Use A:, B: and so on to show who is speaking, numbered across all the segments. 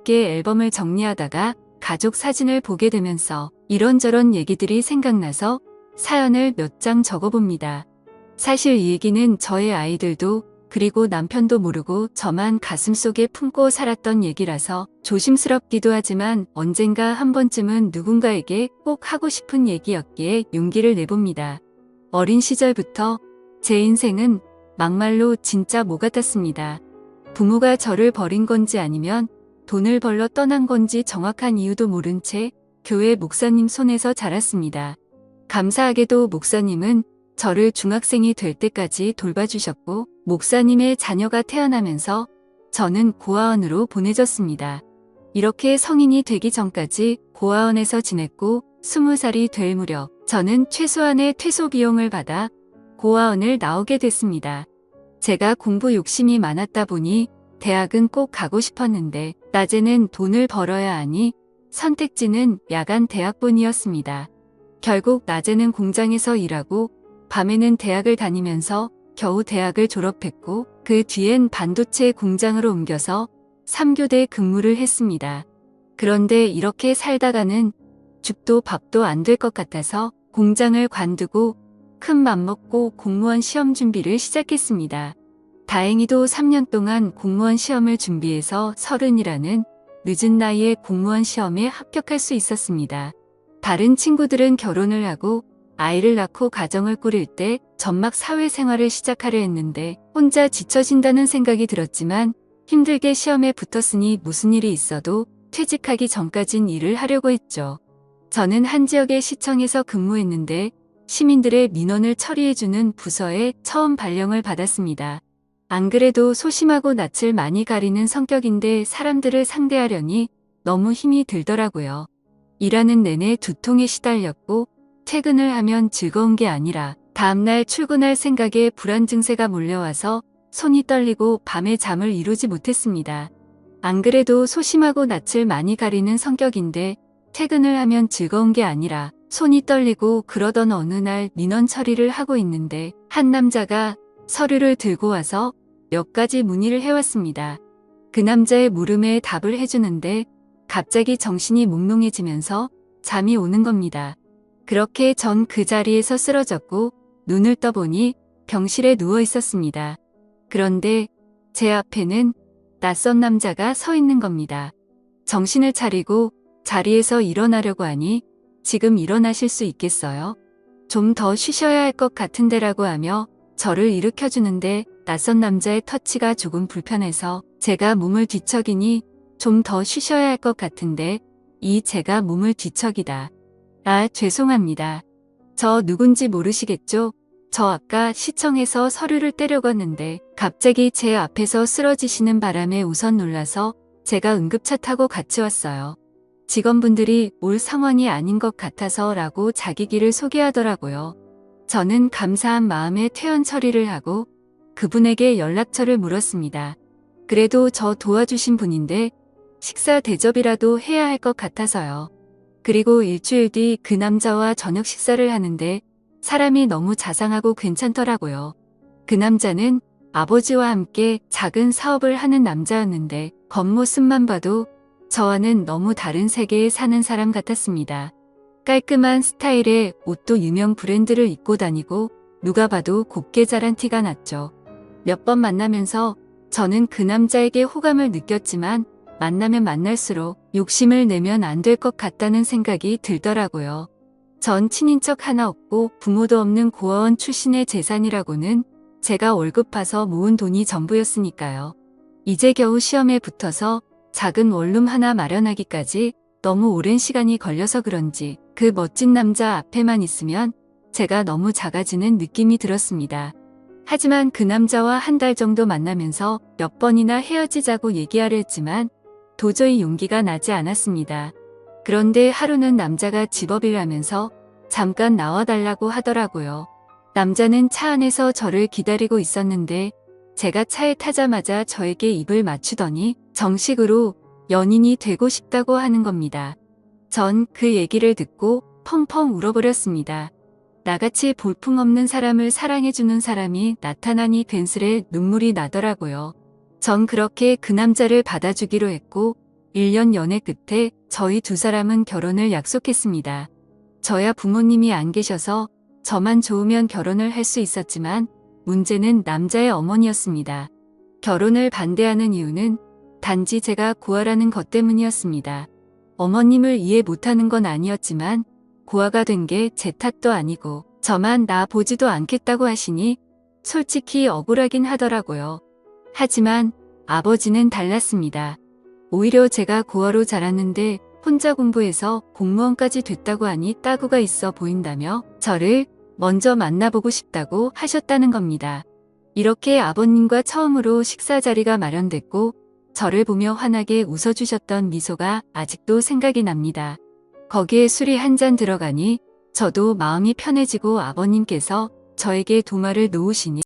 A: 뒤늦게 앨범을 정리하다가 가족 사진을 보게 되면서 이런저런 얘기들이 생각나서 사연을 몇 장 적어봅니다. 사실 이 얘기는 저의 아이들도 그리고 남편도 모르고 저만 가슴속에 품고 살았던 얘기라서 조심스럽기도 하지만 언젠가 한 번쯤은 누군가에게 꼭 하고 싶은 얘기였기에 용기를 내봅니다. 어린 시절부터 제 인생은 막말로 진짜 모 같았습니다. 부모가 저를 버린 건지 아니면 돈을 벌러 떠난 건지 정확한 이유도 모른 채 교회 목사님 손에서 자랐습니다. 감사하게도 목사님은 저를 중학생이 될 때까지 돌봐주셨고 목사님의 자녀가 태어나면서 저는 고아원으로 보내졌습니다. 이렇게 성인이 되기 전까지 고아원에서 지냈고 20살이 될 무렵 저는 최소한의 퇴소 비용을 받아 고아원을 나오게 됐습니다. 제가 공부 욕심이 많았다 보니 대학은 꼭 가고 싶었는데 낮에는 돈을 벌어야 하니 선택지는 야간 대학본이었습니다. 결국 낮에는 공장에서 일하고 밤에는 대학을 다니면서 겨우 대학을 졸업했고 그 뒤엔 반도체 공장으로 옮겨서 3교대 근무를 했습니다. 그런데 이렇게 살다가는 죽도 밥도 안 될 것 같아서 공장을 관두고 큰 맘 먹고 공무원 시험 준비를 시작했습니다. 다행히도 3년 동안 공무원 시험을 준비해서 30이라는 늦은 나이에 공무원 시험에 합격할 수 있었습니다. 다른 친구들은 결혼을 하고 아이를 낳고 가정을 꾸릴 때 전막 사회생활을 시작하려 했는데 혼자 지쳐진다는 생각이 들었지만 힘들게 시험에 붙었으니 무슨 일이 있어도 퇴직하기 전까진 일을 하려고 했죠. 저는 한 지역의 시청에서 근무했는데 시민들의 민원을 처리해주는 부서에 처음 발령을 받았습니다. 안 그래도 소심하고 낯을 많이 가리는 성격인데 사람들을 상대하려니 너무 힘이 들더라고요. 일하는 내내 두통에 시달렸고 퇴근을 하면 즐거운 게 아니라 다음날 출근할 생각에 불안 증세가 몰려와서 손이 떨리고 밤에 잠을 이루지 못했습니다. 안 그래도 소심하고 낯을 많이 가리는 성격인데 퇴근을 하면 즐거운 게 아니라 손이 떨리고 그러던 어느 날 민원 처리를 하고 있는데 한 남자가 서류를 들고 와서 몇 가지 문의를 해왔습니다. 그 남자의 물음에 답을 해주는데 갑자기 정신이 몽롱해지면서 잠이 오는 겁니다. 그렇게 전 그 자리에서 쓰러졌고 눈을 떠보니 병실에 누워 있었습니다. 그런데 제 앞에는 낯선 남자가 서 있는 겁니다. 정신을 차리고 자리에서 일어나려고 하니 지금 일어나실 수 있겠어요? 좀 더 쉬셔야 할 것 같은데라고 하며 저를 일으켜주는데 낯선 남자의 터치가 조금 불편해서 제가 몸을 뒤척이니 좀 더 쉬셔야 할 것 같은데 제가 몸을 뒤척이다. 아, 죄송합니다. 저 누군지 모르시겠죠? 저 아까 시청에서 서류를 떼려갔는데 갑자기 제 앞에서 쓰러지시는 바람에 우선 놀라서 제가 응급차 타고 같이 왔어요. 직원분들이 올 상황이 아닌 것 같아서 라고 자기 길을 소개하더라고요. 저는 감사한 마음에 퇴원 처리를 하고 그분에게 연락처를 물었습니다. 그래도 저 도와주신 분인데 식사 대접이라도 해야 할 것 같아서요. 그리고 일주일 뒤 그 남자와 저녁 식사를 하는데 사람이 너무 자상하고 괜찮더라고요. 그 남자는 아버지와 함께 작은 사업을 하는 남자였는데 겉모습만 봐도 저와는 너무 다른 세계에 사는 사람 같았습니다. 깔끔한 스타일의 옷도 유명 브랜드를 입고 다니고 누가 봐도 곱게 자란 티가 났죠. 몇 번 만나면서 저는 그 남자에게 호감을 느꼈지만 만나면 만날수록 욕심을 내면 안 될 것 같다는 생각이 들더라고요. 전 친인척 하나 없고 부모도 없는 고아원 출신의 재산이라고는 제가 월급 파서 모은 돈이 전부였으니까요. 이제 겨우 시험에 붙어서 작은 원룸 하나 마련하기까지 너무 오랜 시간이 걸려서 그런지 그 멋진 남자 앞에만 있으면 제가 너무 작아지는 느낌이 들었습니다. 하지만 그 남자와 한 달 정도 만나면서 몇 번이나 헤어지자고 얘기하려 했지만 도저히 용기가 나지 않았습니다. 그런데 하루는 남자가 집업일 하면서 잠깐 나와달라고 하더라고요. 남자는 차 안에서 저를 기다리고 있었는데 제가 차에 타자마자 저에게 입을 맞추더니 정식으로 연인이 되고 싶다고 하는 겁니다. 전 그 얘기를 듣고 펑펑 울어버렸습니다. 나같이 볼품없는 사람을 사랑해주는 사람이 나타나니 괜스레 눈물이 나더라고요. 전 그렇게 그 남자를 받아주기로 했고 1년 연애 끝에 저희 두 사람은 결혼을 약속했습니다. 저야 부모님이 안 계셔서 저만 좋으면 결혼을 할 수 있었지만 문제는 남자의 어머니였습니다. 결혼을 반대하는 이유는 단지 제가 고아라는 것 때문이었습니다. 어머님을 이해 못하는 건 아니었지만 고아가 된 게 제 탓도 아니고 저만 나 보지도 않겠다고 하시니 솔직히 억울하긴 하더라고요. 하지만 아버지는 달랐습니다. 오히려 제가 고아로 자랐는데 혼자 공부해서 공무원까지 됐다고 하니 따구가 있어 보인다며 저를 먼저 만나보고 싶다고 하셨다는 겁니다. 이렇게 아버님과 처음으로 식사 자리가 마련됐고 저를 보며 환하게 웃어주셨던 미소가 아직도 생각이 납니다. 거기에 술이 한 잔 들어가니 저도 마음이 편해지고 아버님께서 저에게 도마를 놓으시니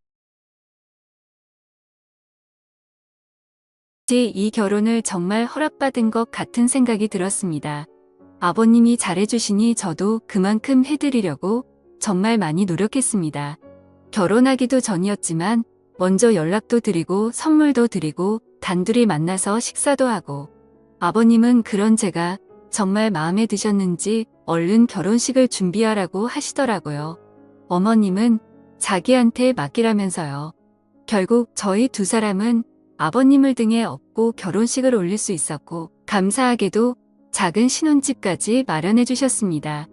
A: 이 결혼을 정말 허락받은 것 같은 생각이 들었습니다. 아버님이 잘해주시니 저도 그만큼 해드리려고 정말 많이 노력했습니다. 결혼하기도 전이었지만 먼저 연락도 드리고 선물도 드리고 단둘이 만나서 식사도 하고 아버님은 그런 제가 정말 마음에 드셨는지 얼른 결혼식을 준비하라고 하시더라고요. 어머님은 자기한테 맡기라면서요. 결국 저희 두 사람은 아버님을 등에 업고 결혼식을 올릴 수 있었고 감사하게도 작은 신혼집까지 마련해 주셨습니다.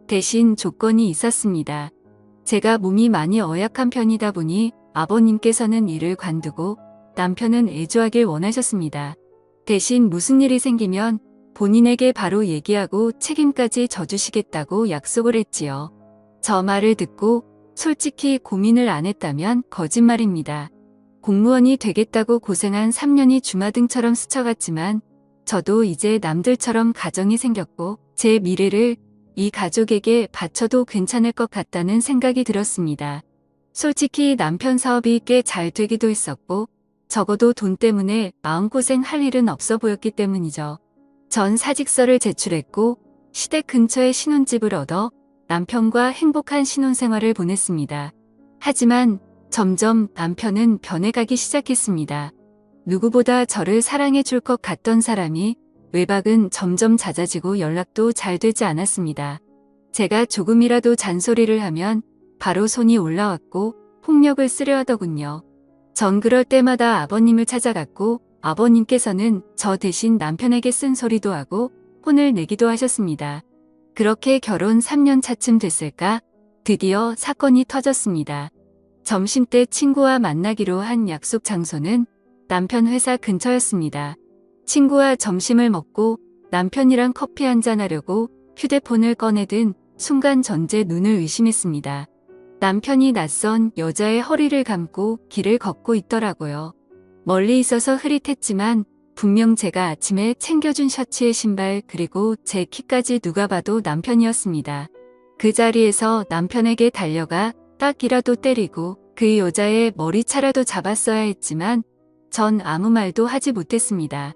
A: 대신 조건이 있었습니다. 제가 몸이 많이 어약한 편이다 보니 아버님께서는 일을 관두고 남편은 애조하길 원하셨습니다. 대신 무슨 일이 생기면 본인에게 바로 얘기하고 책임까지 져주시겠다고 약속을 했지요. 저 말을 듣고 솔직히 고민을 안 했다면 거짓말입니다. 공무원이 되겠다고 고생한 3년이 주마등처럼 스쳐갔지만 저도 이제 남들처럼 가정이 생겼고 제 미래를 이 가족에게 바쳐도 괜찮을 것 같다는 생각이 들었습니다. 솔직히 남편 사업이 꽤 잘 되기도 했었고 적어도 돈 때문에 마음고생할 일은 없어 보였기 때문이죠. 전 사직서를 제출했고 시댁 근처에 신혼집을 얻어 남편과 행복한 신혼생활을 보냈습니다. 하지만 점점 남편은 변해가기 시작했습니다. 누구보다 저를 사랑해 줄 것 같던 사람이 외박은 점점 잦아지고 연락도 잘 되지 않았습니다. 제가 조금이라도 잔소리를 하면 바로 손이 올라왔고 폭력을 쓰려 하더군요. 전 그럴 때마다 아버님을 찾아갔고 아버님께서는 저 대신 남편에게 쓴소리도 하고 혼을 내기도 하셨습니다. 그렇게 결혼 3년 차쯤 됐을까 드디어 사건이 터졌습니다. 점심때 친구와 만나기로 한 약속 장소는 남편 회사 근처였습니다. 친구와 점심을 먹고 남편이랑 커피 한잔 하려고 휴대폰을 꺼내든 순간 전제 눈을 의심했습니다. 남편이 낯선 여자의 허리를 감고 길을 걷고 있더라고요. 멀리 있어서 흐릿했지만 분명 제가 아침에 챙겨준 셔츠에 신발 그리고 제 키까지 누가 봐도 남편이었습니다. 그 자리에서 남편에게 달려가 딱이라도 때리고 그 여자의 머리차라도 잡았어야 했지만 전 아무 말도 하지 못했습니다.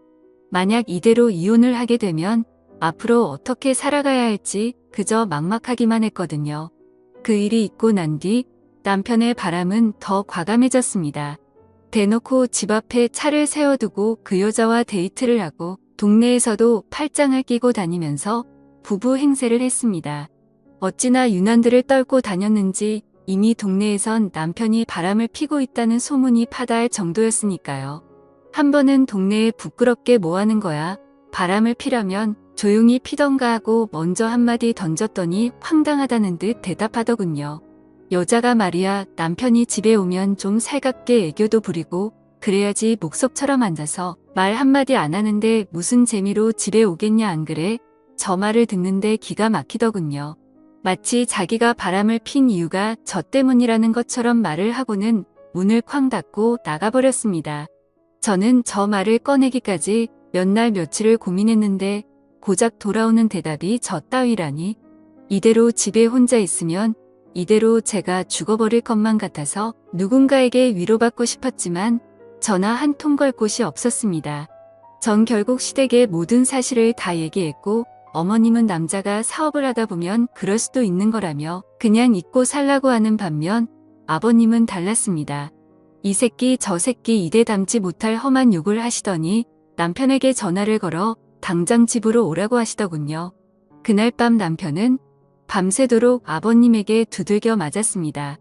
A: 만약 이대로 이혼을 하게 되면 앞으로 어떻게 살아가야 할지 그저 막막하기만 했거든요. 그 일이 있고 난 뒤 남편의 바람은 더 과감해졌습니다. 대놓고 집 앞에 차를 세워두고 그 여자와 데이트를 하고 동네에서도 팔짱을 끼고 다니면서 부부 행세를 했습니다. 어찌나 유난들을 떨고 다녔는지 이미 동네에선 남편이 바람을 피고 있다는 소문이 파다할 정도였으니까요. 한 번은 동네에 부끄럽게 뭐하는 거야. 바람을 피려면 조용히 피던가 하고 먼저 한마디 던졌더니 황당하다는 듯 대답하더군요. 여자가 말이야 남편이 집에 오면 좀 살갑게 애교도 부리고 그래야지 목석처럼 앉아서 말 한마디 안 하는데 무슨 재미로 집에 오겠냐 안 그래? 저 말을 듣는데 기가 막히더군요. 마치 자기가 바람을 핀 이유가 저 때문이라는 것처럼 말을 하고는 문을 쾅 닫고 나가버렸습니다. 저는 저 말을 꺼내기까지 몇 날 며칠을 고민했는데 고작 돌아오는 대답이 저 따위라니. 이대로 집에 혼자 있으면 이대로 제가 죽어버릴 것만 같아서 누군가에게 위로받고 싶었지만 전화 한 통 걸 곳이 없었습니다. 전 결국 시댁에 모든 사실을 다 얘기했고 어머님은 남자가 사업을 하다 보면 그럴 수도 있는 거라며 그냥 잊고 살라고 하는 반면 아버님은 달랐습니다. 이 새끼 저 새끼 입에 담지 못할 험한 욕을 하시더니 남편에게 전화를 걸어 당장 집으로 오라고 하시더군요. 그날 밤 남편은 밤새도록 아버님에게 두들겨 맞았습니다.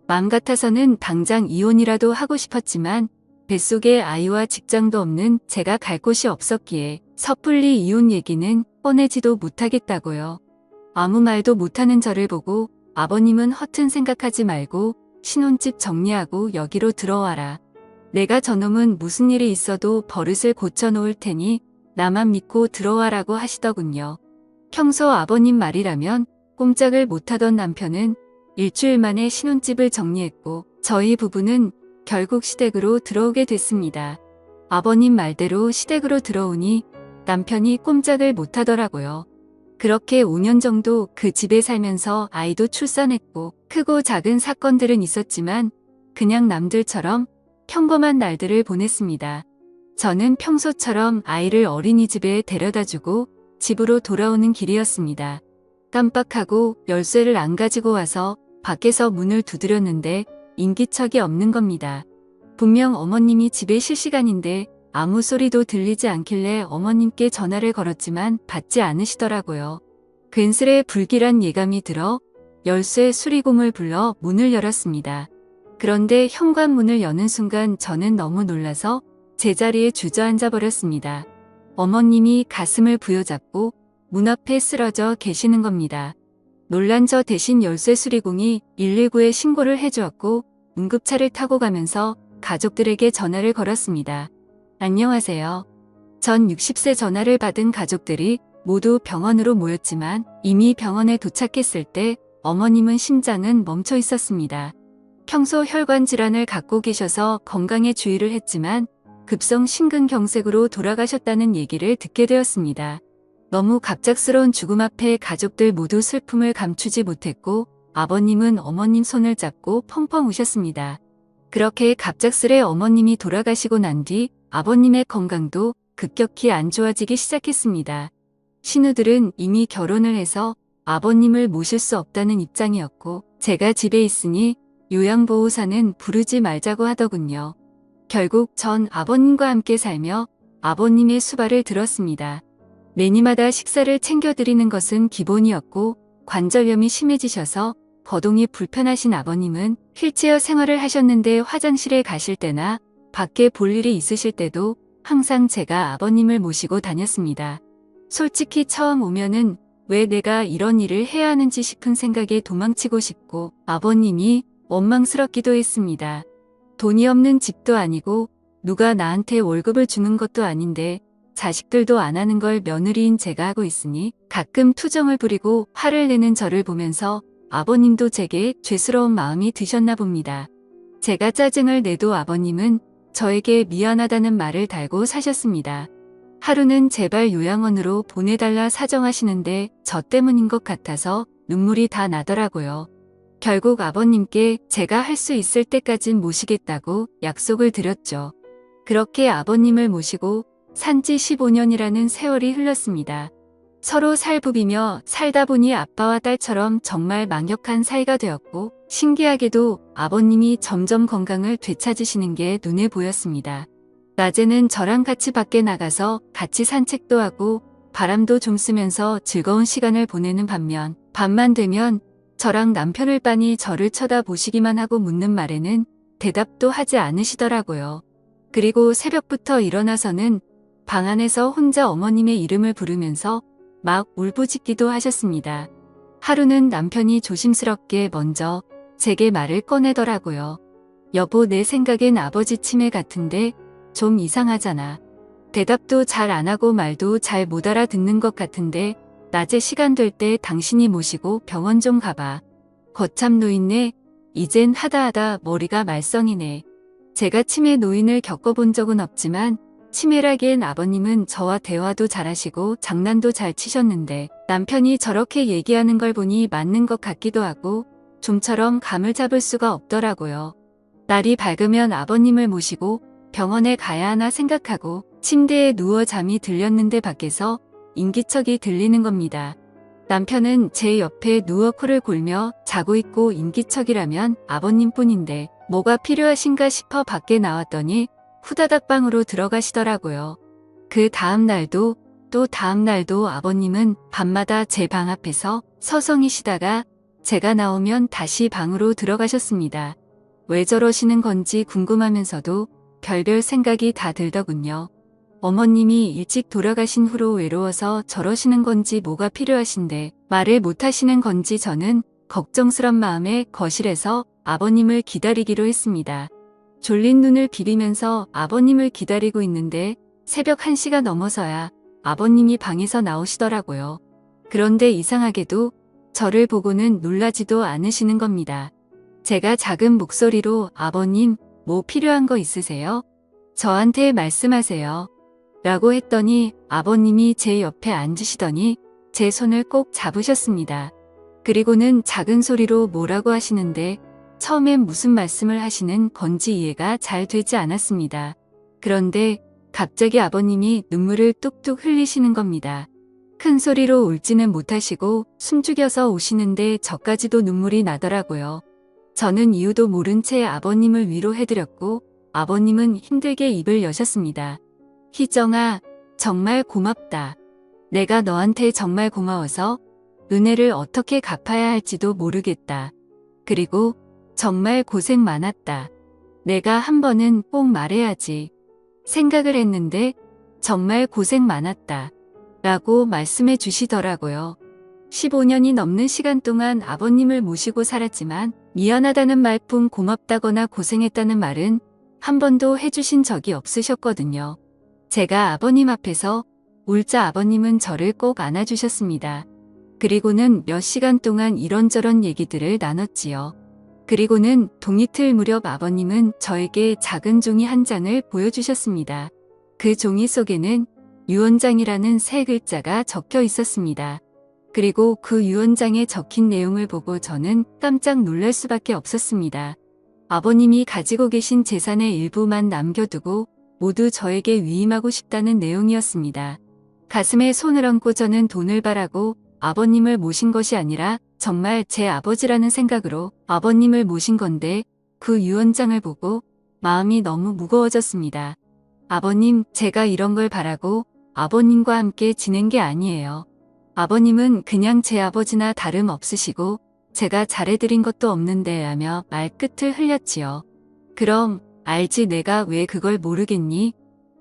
A: 맘 같아서는 당장 이혼이라도 하고 싶었지만 뱃속에 아이와 직장도 없는 제가 갈 곳이 없었기에 섣불리 이혼 얘기는 꺼내지도 못하겠다고요. 아무 말도 못하는 저를 보고 아버님은 허튼 생각하지 말고 신혼집 정리하고 여기로 들어와라. 내가 저놈은 무슨 일이 있어도 버릇을 고쳐놓을 테니 나만 믿고 들어와라고 하시더군요. 평소 아버님 말이라면 꼼짝을 못하던 남편은 일주일 만에 신혼집을 정리했고 저희 부부는 결국 시댁으로 들어오게 됐습니다. 아버님 말대로 시댁으로 들어오니 남편이 꼼짝을 못하더라고요. 그렇게 5년 정도 그 집에 살면서 아이도 출산했고 크고 작은 사건들은 있었지만 그냥 남들처럼 평범한 날들을 보냈습니다. 저는 평소처럼 아이를 어린이집에 데려다주고 집으로 돌아오는 길이었습니다. 깜빡하고 열쇠를 안 가지고 와서 밖에서 문을 두드렸는데 인기척이 없는 겁니다. 분명 어머님이 집에 실시간인데 아무 소리도 들리지 않길래 어머님께 전화를 걸었지만 받지 않으시더라고요. 괜스레 불길한 예감이 들어 열쇠 수리공을 불러 문을 열었습니다. 그런데 현관문을 여는 순간 저는 너무 놀라서 제자리에 주저앉아 버렸습니다. 어머님이 가슴을 부여잡고 문 앞에 쓰러져 계시는 겁니다. 놀란 저 대신 열쇠 수리공이 119에 신고를 해주었고 응급차를 타고 가면서 가족들에게 전화를 걸었습니다. 안녕하세요. 전 60세 전화를 받은 가족들이 모두 병원으로 모였지만 이미 병원에 도착했을 때 어머님은 심장은 멈춰 있었습니다. 평소 혈관 질환을 갖고 계셔서 건강에 주의를 했지만 급성 심근경색으로 돌아가셨다는 얘기를 듣게 되었습니다. 너무 갑작스러운 죽음 앞에 가족들 모두 슬픔을 감추지 못했고 아버님은 어머님 손을 잡고 펑펑 우셨습니다. 그렇게 갑작스레 어머님이 돌아가시고 난 뒤 아버님의 건강도 급격히 안 좋아지기 시작했습니다. 신우들은 이미 결혼을 해서 아버님을 모실 수 없다는 입장이었고 제가 집에 있으니 요양보호사는 부르지 말자고 하더군요. 결국 전 아버님과 함께 살며 아버님의 수발을 들었습니다. 매니마다 식사를 챙겨드리는 것은 기본이었고 관절염이 심해지셔서 거동이 불편하신 아버님은 휠체어 생활을 하셨는데 화장실에 가실 때나 밖에 볼 일이 있으실 때도 항상 제가 아버님을 모시고 다녔습니다. 솔직히 처음 오면은 왜 내가 이런 일을 해야 하는지 싶은 생각에 도망치고 싶고 아버님이 원망스럽기도 했습니다. 돈이 없는 집도 아니고 누가 나한테 월급을 주는 것도 아닌데 자식들도 안 하는 걸 며느리인 제가 하고 있으니 가끔 투정을 부리고 화를 내는 저를 보면서 아버님도 제게 죄스러운 마음이 드셨나 봅니다. 제가 짜증을 내도 아버님은 저에게 미안하다는 말을 달고 사셨습니다. 하루는 제발 요양원으로 보내달라 사정하시는데 저 때문인 것 같아서 눈물이 다 나더라고요. 결국 아버님께 제가 할 수 있을 때까진 모시겠다고 약속을 드렸죠. 그렇게 아버님을 모시고 산지 15년이라는 세월이 흘렀습니다. 서로 살부비며 살다 보니 아빠와 딸처럼 정말 망역한 사이가 되었고 신기하게도 아버님이 점점 건강을 되찾으시는 게 눈에 보였습니다. 낮에는 저랑 같이 밖에 나가서 같이 산책도 하고 바람도 좀 쐬면서 즐거운 시간을 보내는 반면 밤만 되면 저랑 남편을 빤히 저를 쳐다보시기만 하고 묻는 말에는 대답도 하지 않으시더라고요. 그리고 새벽부터 일어나서는 방 안에서 혼자 어머님의 이름을 부르면서 막 울부짖기도 하셨습니다. 하루는 남편이 조심스럽게 먼저 제게 말을 꺼내더라고요. 여보, 내 생각엔 아버지 치매 같은데 좀 이상하잖아. 대답도 잘 안 하고 말도 잘 못 알아듣는 것 같은데 낮에 시간 될 때 당신이 모시고 병원 좀 가봐. 거참 노인네. 이젠 하다 머리가 말썽이네. 제가 치매 노인을 겪어본 적은 없지만 치매라기엔 아버님은 저와 대화도 잘하시고 장난도 잘 치셨는데 남편이 저렇게 얘기하는 걸 보니 맞는 것 같기도 하고 좀처럼 감을 잡을 수가 없더라고요. 날이 밝으면 아버님을 모시고 병원에 가야 하나 생각하고 침대에 누워 잠이 들렸는데 밖에서 인기척이 들리는 겁니다. 남편은 제 옆에 누워 코를 골며 자고 있고 인기척이라면 아버님뿐인데 뭐가 필요하신가 싶어 밖에 나왔더니 후다닥 방으로 들어가시더라고요. 그 다음 날도 또 다음 날도 아버님은 밤마다 제 방 앞에서 서성이시다가 제가 나오면 다시 방으로 들어가셨습니다. 왜 저러시는 건지 궁금하면서도 별별 생각이 다 들더군요. 어머님이 일찍 돌아가신 후로 외로워서 저러시는 건지 뭐가 필요하신데 말을 못하시는 건지 저는 걱정스런 마음에 거실에서 아버님을 기다리기로 했습니다. 졸린 눈을 비비면서 아버님을 기다리고 있는데 새벽 1시가 넘어서야 아버님이 방에서 나오시더라고요. 그런데 이상하게도 저를 보고는 놀라지도 않으시는 겁니다. 제가 작은 목소리로 아버님, 뭐 필요한 거 있으세요? 저한테 말씀하세요. 라고 했더니 아버님이 제 옆에 앉으시더니 제 손을 꼭 잡으셨습니다. 그리고는 작은 소리로 뭐라고 하시는데 처음엔 무슨 말씀을 하시는 건지 이해가 잘 되지 않았습니다. 그런데 갑자기 아버님이 눈물을 뚝뚝 흘리시는 겁니다. 큰 소리로 울지는 못하시고 숨죽여서 우시는데 저까지도 눈물이 나더라고요. 저는 이유도 모른 채 아버님을 위로해드렸고 아버님은 힘들게 입을 여셨습니다. 희정아, 정말 고맙다. 내가 너한테 정말 고마워서 은혜를 어떻게 갚아야 할지도 모르겠다. 그리고 정말 고생 많았다. 내가 한 번은 꼭 말해야지. 생각을 했는데 정말 고생 많았다. 라고 말씀해 주시더라고요. 15년이 넘는 시간 동안 아버님을 모시고 살았지만 미안하다는 말뿐 고맙다거나 고생했다는 말은 한 번도 해주신 적이 없으셨거든요. 제가 아버님 앞에서 울자 아버님은 저를 꼭 안아주셨습니다. 그리고는 몇 시간 동안 이런저런 얘기들을 나눴지요. 그리고는 동이틀 무렵 아버님은 저에게 작은 종이 한 장을 보여주셨습니다. 그 종이 속에는 유언장이라는 세 글자가 적혀 있었습니다. 그리고 그 유언장에 적힌 내용을 보고 저는 깜짝 놀랄 수밖에 없었습니다. 아버님이 가지고 계신 재산의 일부만 남겨두고 모두 저에게 위임하고 싶다는 내용이었습니다. 가슴에 손을 얹고 저는 돈을 바라고 아버님을 모신 것이 아니라 정말 제 아버지라는 생각으로 아버님을 모신 건데 그 유언장을 보고 마음이 너무 무거워졌습니다. 아버님, 제가 이런 걸 바라고 아버님과 함께 지낸 게 아니에요. 아버님은 그냥 제 아버지나 다름없으시고 제가 잘해드린 것도 없는데 하며 말끝을 흘렸지요. 그럼 알지 내가 왜 그걸 모르겠니?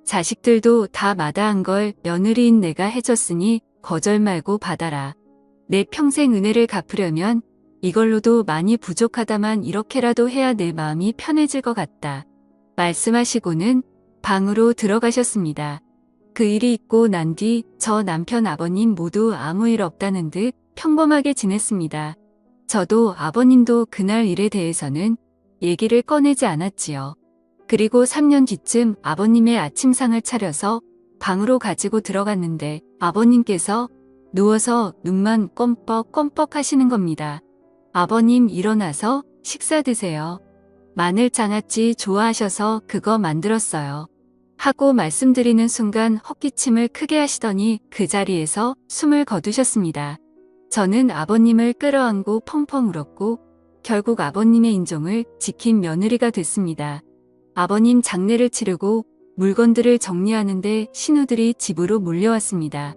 A: 자식들도 다 마다한 걸 며느리인 내가 해줬으니 거절 말고 받아라. 내 평생 은혜를 갚으려면 이걸로도 많이 부족하다만 이렇게라도 해야 내 마음이 편해질 것 같다. 말씀하시고는 방으로 들어가셨습니다. 그 일이 있고 난 뒤 저 남편 아버님 모두 아무 일 없다는 듯 평범하게 지냈습니다. 저도 아버님도 그날 일에 대해서는 얘기를 꺼내지 않았지요. 그리고 3년 뒤쯤 아버님의 아침상을 차려서 방으로 가지고 들어갔는데 아버님께서 누워서 눈만 껌뻑껌뻑 하시는 겁니다. 아버님 일어나서 식사 드세요. 마늘 장아찌 좋아하셔서 그거 만들었어요. 하고 말씀드리는 순간 헛기침을 크게 하시더니 그 자리에서 숨을 거두셨습니다. 저는 아버님을 끌어안고 펑펑 울었고 결국 아버님의 인종을 지킨 며느리가 됐습니다. 아버님 장례를 치르고 물건들을 정리하는데 신우들이 집으로 몰려왔습니다.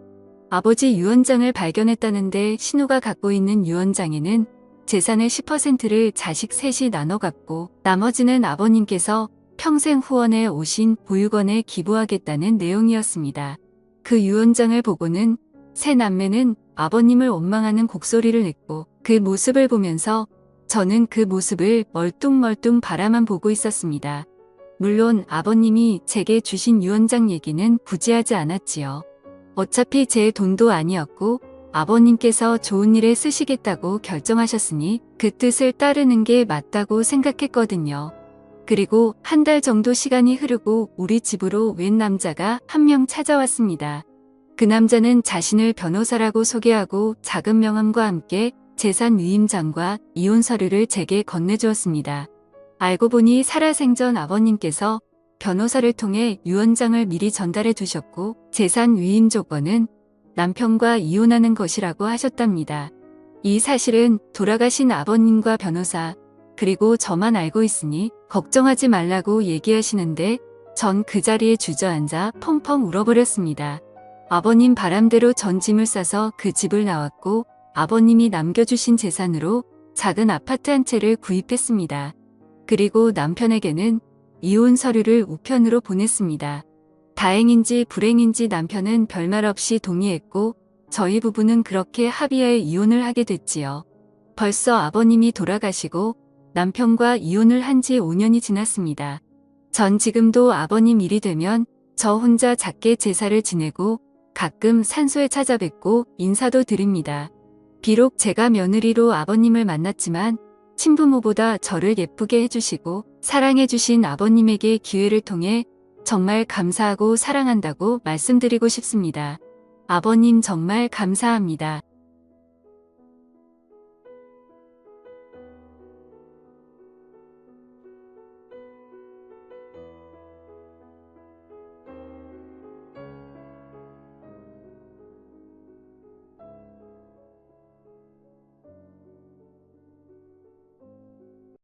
A: 아버지 유언장을 발견했다는데 신우가 갖고 있는 유언장에는 재산의 10%를 자식 셋이 나눠 갖고 나머지는 아버님께서 평생 후원해 오신 보육원에 기부하겠다는 내용이었습니다. 그 유언장을 보고는 세 남매는 아버님을 원망하는 곡소리를 냈고 그 모습을 보면서 저는 그 모습을 멀뚱멀뚱 바라만 보고 있었습니다. 물론 아버님이 제게 주신 유언장 얘기는 굳이 하지 않았지요. 어차피 제 돈도 아니었고 아버님께서 좋은 일에 쓰시겠다고 결정하셨으니 그 뜻을 따르는 게 맞다고 생각했거든요. 그리고 한 달 정도 시간이 흐르고 우리 집으로 웬 남자가 한 명 찾아왔습니다. 그 남자는 자신을 변호사라고 소개하고 작은 명함과 함께 재산 위임장과 이혼 서류를 제게 건네주었습니다. 알고 보니 살아생전 아버님께서 변호사를 통해 유언장을 미리 전달해 두셨고 재산 위임 조건은 남편과 이혼하는 것이라고 하셨답니다. 이 사실은 돌아가신 아버님과 변호사 그리고 저만 알고 있으니 걱정하지 말라고 얘기하시는데 전 그 자리에 주저앉아 펑펑 울어버렸습니다. 아버님 바람대로 전 짐을 싸서 그 집을 나왔고 아버님이 남겨주신 재산으로 작은 아파트 한 채를 구입했습니다. 그리고 남편에게는 이혼 서류를 우편으로 보냈습니다. 다행인지 불행인지 남편은 별말 없이 동의했고 저희 부부는 그렇게 합의하에 이혼을 하게 됐지요. 벌써 아버님이 돌아가시고 남편과 이혼을 한 지 5년이 지났습니다. 전 지금도 아버님 일이 되면 저 혼자 작게 제사를 지내고 가끔 산소에 찾아뵙고 인사도 드립니다. 비록 제가 며느리로 아버님을 만났지만 친부모보다 저를 예쁘게 해주시고 사랑해주신 아버님에게 기회를 통해 정말 감사하고 사랑한다고 말씀드리고 싶습니다. 아버님 정말 감사합니다.